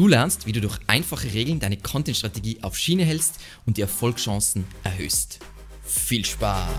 Du lernst, wie du durch einfache Regeln deine Content-Strategie auf Schiene hältst und die Erfolgschancen erhöhst. Viel Spaß!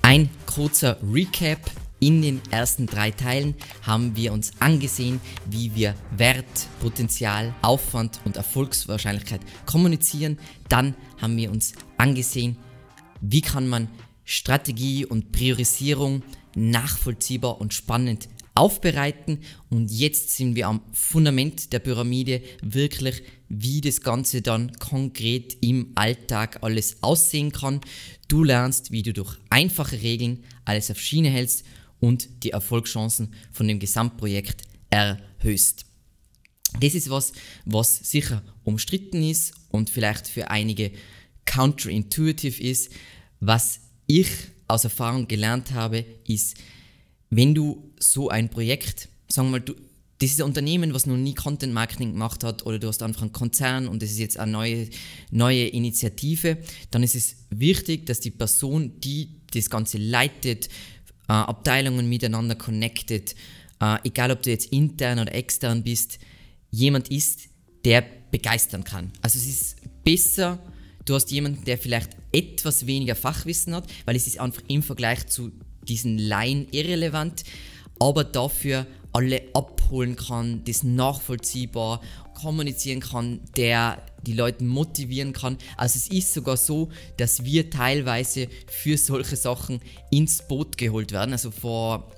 Ein kurzer Recap. In den ersten 3 Teilen haben wir uns angesehen, wie wir Wert, Potenzial, Aufwand und Erfolgswahrscheinlichkeit kommunizieren. Dann haben wir uns angesehen, wie kann man Strategie und Priorisierung nachvollziehbar und spannend aufbereiten. Und jetzt sind wir am Fundament der Pyramide, wirklich wie das Ganze dann konkret im Alltag alles aussehen kann. Du lernst, wie du durch einfache Regeln alles auf Schiene hältst und die Erfolgschancen von dem Gesamtprojekt erhöhst. Das ist was sicher umstritten ist und vielleicht für einige counterintuitive ist. Was ich aus Erfahrung gelernt habe, ist, wenn du so ein Projekt, sagen wir mal, das ist ein Unternehmen, was noch nie Content Marketing gemacht hat, oder du hast einfach einen Konzern und das ist jetzt eine neue Initiative, dann ist es wichtig, dass die Person, die das Ganze leitet, Abteilungen miteinander connected, egal ob du jetzt intern oder extern bist, jemand ist, der begeistern kann. Also es ist besser, du hast jemanden, der vielleicht etwas weniger Fachwissen hat, weil es ist einfach im Vergleich zu diesen Laien irrelevant, aber dafür alle abholen kann, das nachvollziehbar kommunizieren kann, der die Leute motivieren kann. Also es ist sogar so, dass wir teilweise für solche Sachen ins Boot geholt werden. Also vor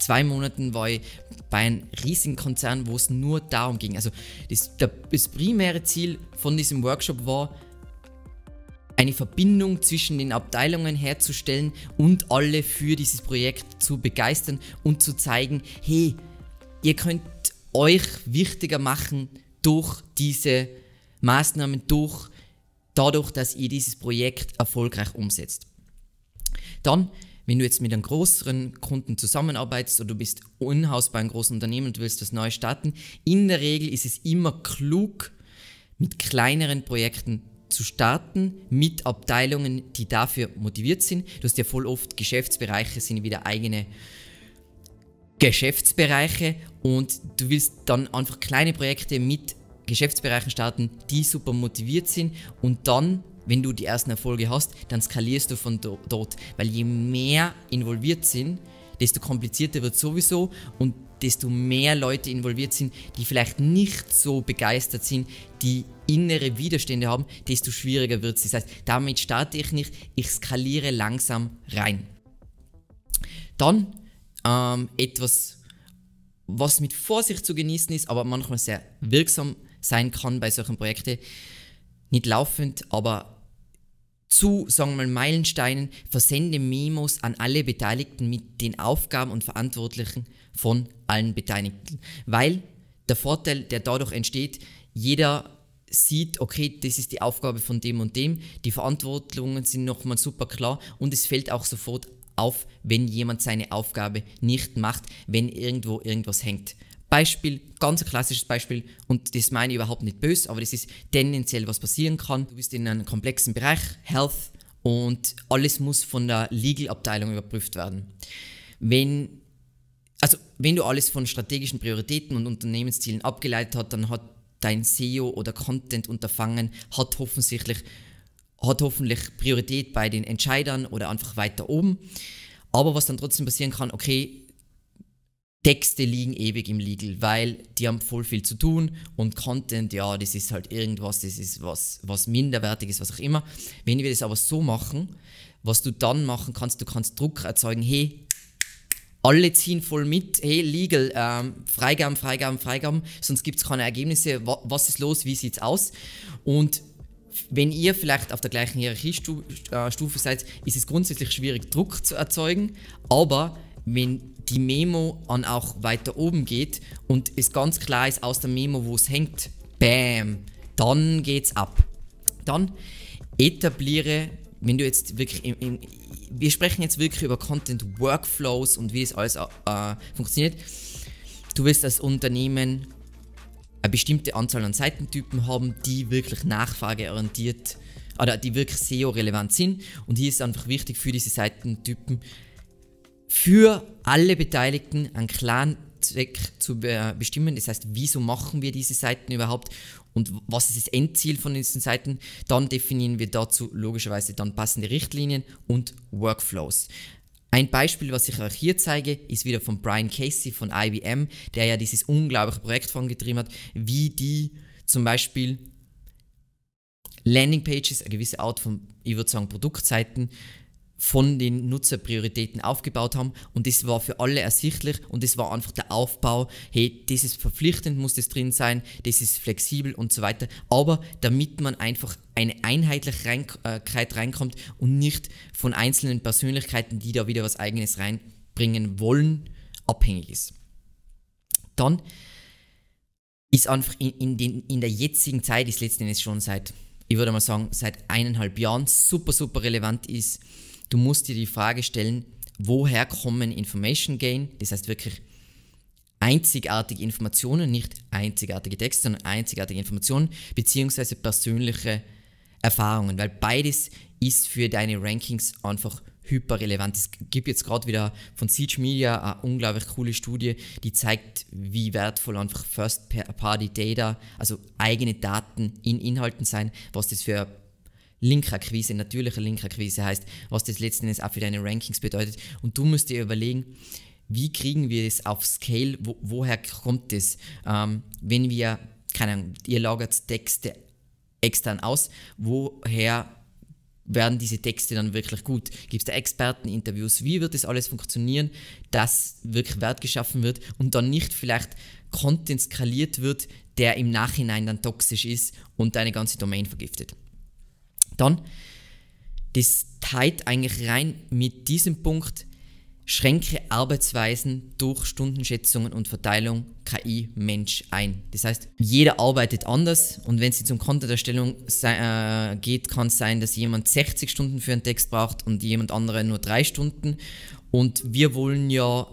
2 Monaten war ich bei einem riesigen Konzern, wo es nur darum ging. Also das primäre Ziel von diesem Workshop war, eine Verbindung zwischen den Abteilungen herzustellen und alle für dieses Projekt zu begeistern und zu zeigen, hey, ihr könnt euch wichtiger machen durch diese Maßnahmen, dadurch, dass ihr dieses Projekt erfolgreich umsetzt. Dann, wenn du jetzt mit einem größeren Kunden zusammenarbeitest oder du bist in-house bei einem großen Unternehmen und du willst das neu starten, in der Regel ist es immer klug, mit kleineren Projekten zu starten, mit Abteilungen, die dafür motiviert sind. Du hast ja voll oft Geschäftsbereiche, sind wieder eigene Geschäftsbereiche und du willst dann einfach kleine Projekte mit Geschäftsbereichen starten, die super motiviert sind, und dann, wenn du die ersten Erfolge hast, dann skalierst du von dort, weil je mehr involviert sind, desto komplizierter wird sowieso, und desto mehr Leute involviert sind, die vielleicht nicht so begeistert sind, die innere Widerstände haben, desto schwieriger wird es. Das heißt, damit starte ich nicht, ich skaliere langsam rein. Dann etwas, was mit Vorsicht zu genießen ist, aber manchmal sehr wirksam sein kann bei solchen Projekten, nicht laufend, aber zu, sagen wir mal, Meilensteinen, versende Memos an alle Beteiligten mit den Aufgaben und Verantwortlichen von allen Beteiligten. Weil der Vorteil, der dadurch entsteht, jeder sieht, okay, das ist die Aufgabe von dem und dem, die Verantwortungen sind nochmal super klar, und es fällt auch sofort auf, wenn jemand seine Aufgabe nicht macht, wenn irgendwo irgendwas hängt. Beispiel, ganz ein klassisches Beispiel, und das meine ich überhaupt nicht böse, aber das ist tendenziell, was passieren kann. Du bist in einem komplexen Bereich, Health, und alles muss von der Legal-Abteilung überprüft werden. Wenn du alles von strategischen Prioritäten und Unternehmenszielen abgeleitet hast, dann hat dein SEO oder Content-Unterfangen hat hoffentlich Priorität bei den Entscheidern oder einfach weiter oben. Aber was dann trotzdem passieren kann, okay, Texte liegen ewig im Legal, weil die haben voll viel zu tun, und Content, ja, das ist halt irgendwas, das ist was Minderwertiges, was auch immer. Wenn wir das aber so machen, was du dann machen kannst, du kannst Druck erzeugen, hey, alle ziehen voll mit, hey, Legal, Freigaben, sonst gibt es keine Ergebnisse, was ist los, wie sieht es aus? Und wenn ihr vielleicht auf der gleichen Hierarchiestufe seid, ist es grundsätzlich schwierig, Druck zu erzeugen, aber wenn die Memo an auch weiter oben geht und es ganz klar ist aus der Memo, wo es hängt, bam, dann geht's ab. Dann etabliere, wenn du jetzt wirklich, wir sprechen jetzt wirklich über Content Workflows und wie das alles funktioniert. Du willst als Unternehmen eine bestimmte Anzahl an Seitentypen haben, die wirklich nachfrageorientiert oder die wirklich SEO-relevant sind, und hier ist es einfach wichtig, für diese Seitentypen für alle Beteiligten einen klaren Zweck zu bestimmen. Das heißt, wieso machen wir diese Seiten überhaupt und was ist das Endziel von diesen Seiten? Dann definieren wir dazu logischerweise dann passende Richtlinien und Workflows. Ein Beispiel, was ich euch hier zeige, ist wieder von Brian Casey von IBM, der ja dieses unglaubliche Projekt vorangetrieben hat, wie die zum Beispiel Landingpages, eine gewisse Art von, ich würde sagen, Produktseiten von den Nutzerprioritäten aufgebaut haben, und das war für alle ersichtlich und das war einfach der Aufbau, hey, das ist verpflichtend, muss das drin sein, das ist flexibel und so weiter, aber damit man einfach eine Einheitlichkeit reinkommt und nicht von einzelnen Persönlichkeiten, die da wieder was Eigenes reinbringen wollen, abhängig ist. Dann ist einfach in der jetzigen Zeit, ist letzten Endes schon seit, ich würde mal sagen, seit 1,5 Jahren super relevant ist, du musst dir die Frage stellen, woher kommen Information Gain, das heißt wirklich einzigartige Informationen, nicht einzigartige Texte, sondern einzigartige Informationen, beziehungsweise persönliche Erfahrungen, weil beides ist für deine Rankings einfach hyper relevant. Es gibt jetzt gerade wieder von Siege Media eine unglaublich coole Studie, die zeigt, wie wertvoll einfach First-Party-Data, also eigene Daten in Inhalten sein, was das für Linkakquise, natürliche Linkakquise heißt, was das letzten Endes auch für deine Rankings bedeutet. Und du musst dir überlegen, wie kriegen wir es auf Scale, woher kommt das? Wenn wir, keine Ahnung, ihr lagert Texte extern aus, woher werden diese Texte dann wirklich gut? Gibt es da Experteninterviews? Wie wird das alles funktionieren, dass wirklich Wert geschaffen wird und dann nicht vielleicht Content skaliert wird, der im Nachhinein dann toxisch ist und deine ganze Domain vergiftet? Dann, das teilt eigentlich rein mit diesem Punkt, schränke Arbeitsweisen durch Stundenschätzungen und Verteilung KI-Mensch ein. Das heißt, jeder arbeitet anders und wenn es zum Content-Erstellung geht, kann es sein, dass jemand 60 Stunden für einen Text braucht und jemand andere nur 3 Stunden. Und wir wollen ja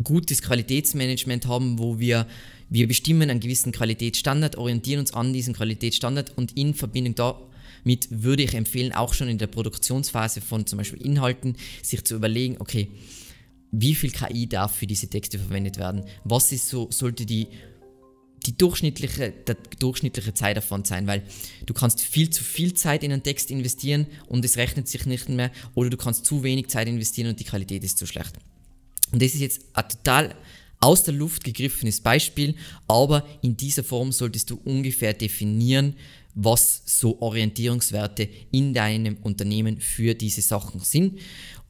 gutes Qualitätsmanagement haben, wo wir bestimmen einen gewissen Qualitätsstandard, orientieren uns an diesen Qualitätsstandard und in Verbindung damit würde ich empfehlen, auch schon in der Produktionsphase von zum Beispiel Inhalten, sich zu überlegen, okay, wie viel KI darf für diese Texte verwendet werden? Was ist sollte der durchschnittliche Zeitaufwand sein? Weil du kannst viel zu viel Zeit in einen Text investieren und es rechnet sich nicht mehr, oder du kannst zu wenig Zeit investieren und die Qualität ist zu schlecht. Und das ist jetzt ein total aus der Luft gegriffenes Beispiel, aber in dieser Form solltest du ungefähr definieren, was so Orientierungswerte in deinem Unternehmen für diese Sachen sind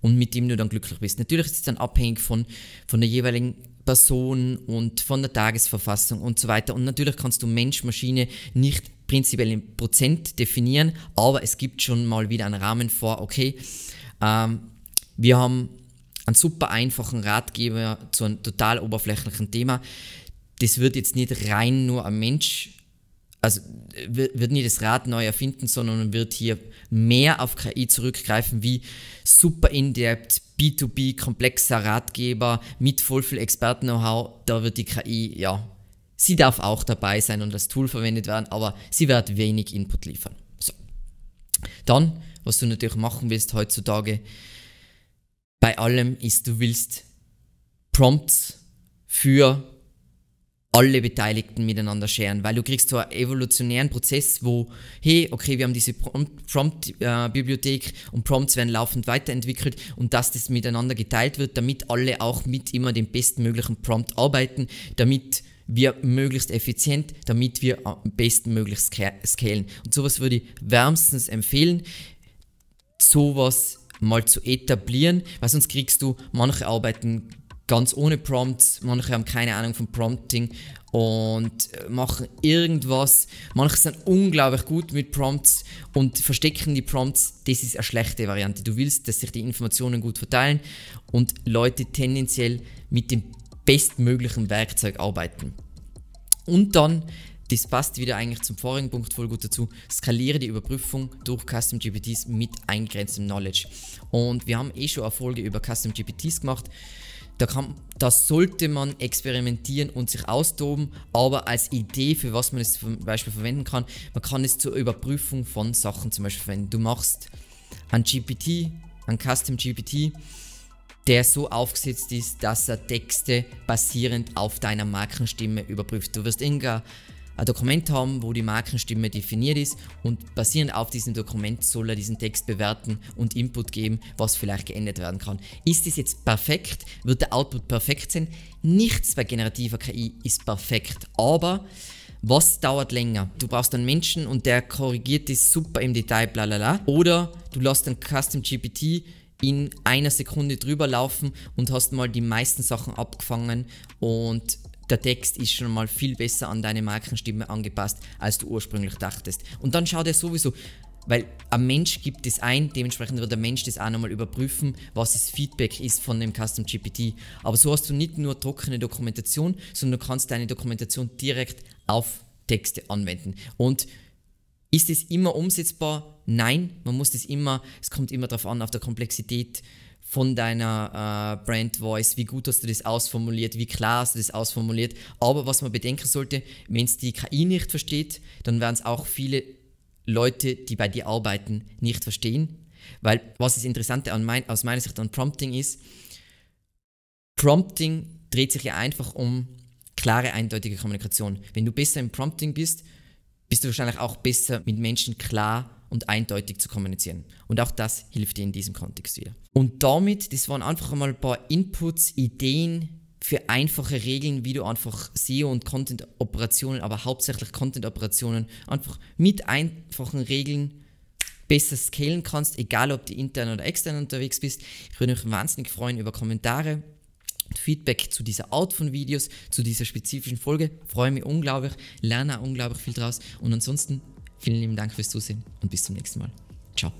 und mit dem du dann glücklich bist. Natürlich ist es dann abhängig von der jeweiligen Person und von der Tagesverfassung und so weiter. Und natürlich kannst du Mensch-Maschine nicht prinzipiell in Prozent definieren, aber es gibt schon mal wieder einen Rahmen vor, okay, wir haben einen super einfachen Ratgeber zu einem total oberflächlichen Thema. Das wird jetzt nicht rein nur ein Mensch, also wird nicht das Rad neu erfinden, sondern wird hier mehr auf KI zurückgreifen, wie super in-depth, B2B, komplexer Ratgeber mit voll viel Experten-Know-how. Da wird die KI, ja, sie darf auch dabei sein und als Tool verwendet werden, aber sie wird wenig Input liefern. So. Dann, was du natürlich machen willst heutzutage, bei allem ist, du willst Prompts für alle Beteiligten miteinander sharen, weil du kriegst so einen evolutionären Prozess, wo, hey, okay, wir haben diese Prompt-Bibliothek und Prompts werden laufend weiterentwickelt und dass das miteinander geteilt wird, damit alle auch mit immer dem bestmöglichen Prompt arbeiten, damit wir möglichst effizient, damit wir am bestmöglich scalen. Und sowas würde ich wärmstens empfehlen, sowas mal zu etablieren, weil sonst kriegst du, manche arbeiten ganz ohne Prompts, manche haben keine Ahnung von Prompting und machen irgendwas, manche sind unglaublich gut mit Prompts und verstecken die Prompts, das ist eine schlechte Variante. Du willst, dass sich die Informationen gut verteilen und Leute tendenziell mit dem bestmöglichen Werkzeug arbeiten. Und dann, das passt wieder eigentlich zum vorigen Punkt voll gut dazu, skaliere die Überprüfung durch Custom GPTs mit eingegrenztem Knowledge. Und wir haben schon eine Folge über Custom GPTs gemacht. Da sollte man experimentieren und sich austoben, aber als Idee, für was man es zum Beispiel verwenden kann, man kann es zur Überprüfung von Sachen zum Beispiel verwenden. Du machst ein GPT, ein Custom GPT der so aufgesetzt ist, dass er Texte basierend auf deiner Markenstimme überprüft. Du wirst irgendein Dokument haben, wo die Markenstimme definiert ist und basierend auf diesem Dokument soll er diesen Text bewerten und Input geben, was vielleicht geändert werden kann. Ist das jetzt perfekt? Wird der Output perfekt sein? Nichts bei generativer KI ist perfekt, aber was dauert länger? Du brauchst einen Menschen und der korrigiert das super im Detail, bla bla bla. Oder du lässt einen Custom GPT in einer Sekunde drüber laufen und hast mal die meisten Sachen abgefangen und der Text ist schon mal viel besser an deine Markenstimme angepasst, als du ursprünglich dachtest. Und dann schaut er sowieso, weil ein Mensch gibt es ein, dementsprechend wird der Mensch das auch nochmal überprüfen, was das Feedback ist von dem Custom GPT. Aber so hast du nicht nur trockene Dokumentation, sondern du kannst deine Dokumentation direkt auf Texte anwenden. Und ist es immer umsetzbar? Nein, man muss das immer, es kommt immer darauf an, auf der Komplexität von deiner Brand Voice, wie gut hast du das ausformuliert, wie klar hast du das ausformuliert. Aber was man bedenken sollte, wenn es die KI nicht versteht, dann werden es auch viele Leute, die bei dir arbeiten, nicht verstehen. Weil was das Interessante aus meiner Sicht an Prompting ist, Prompting dreht sich ja einfach um klare, eindeutige Kommunikation. Wenn du besser im Prompting bist, bist du wahrscheinlich auch besser mit Menschen klar und eindeutig zu kommunizieren. Und auch das hilft dir in diesem Kontext wieder. Und damit, das waren einfach einmal ein paar Inputs, Ideen für einfache Regeln, wie du einfach SEO und Content-Operationen, aber hauptsächlich Content-Operationen einfach mit einfachen Regeln besser scalen kannst, egal ob du intern oder extern unterwegs bist. Ich würde mich wahnsinnig freuen über Kommentare, Feedback zu dieser Art von Videos, zu dieser spezifischen Folge. Freue mich unglaublich, lerne auch unglaublich viel draus und ansonsten vielen lieben Dank fürs Zusehen und bis zum nächsten Mal. Ciao.